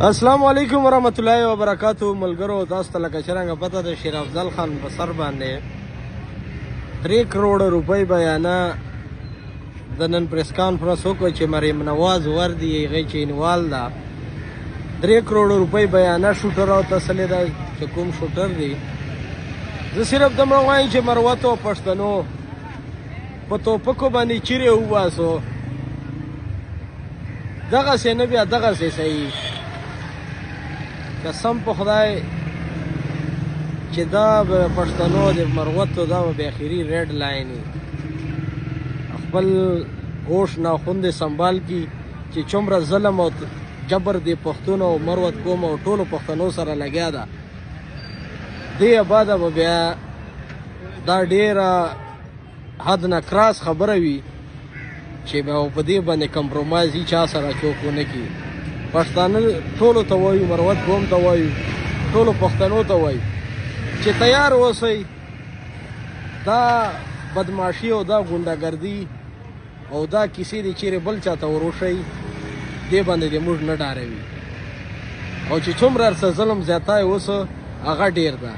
السلام علیکم ورحمت الله وبرکاتہ ملګرو تاسو ته لکه څرنګه پته ده شیر افضل خان په سر باندې 3 کروڑ روپۍ بیانه د نن پریس کانفرنس وکړ چې مریم نواز وردی هغې چې انوال ده 3 کروڑ روپۍ بیانه شوټر او تسلې ده چې کوم شوټر دی زه صرف دومره وایم چې مروتو پښتنو په توپکو باندې چیرې وباسو دغسې نه بیا دغسې صحیح قسم په خدای چې دا به پښتنو د مروتو دا به اخري ریډ لاین خپل هوش ناخوندې سنبال کی چې څومره ظلم او جبر د پښتون او مروت قوم او ټولو پښتنو سره لګیا ده دې بعده به بیا دا ډیره حد نه کراس خبره وي چې به په دې باندې کمپرومایز هیچ چا سره څوک ونه کړي پښتانه ټولو ته وایو مروت قوم ته وایو ټولو پښتنو ته وایو چې تیار اوسئ دا بدماشي او دا ګونډهګردي او دا کیسې دي چیرې بل چا ته وروښئ دې باندې دې موږ نه ډاروي او چې څومره هر څه ظلم زیاتی اوس هغه ډېر ده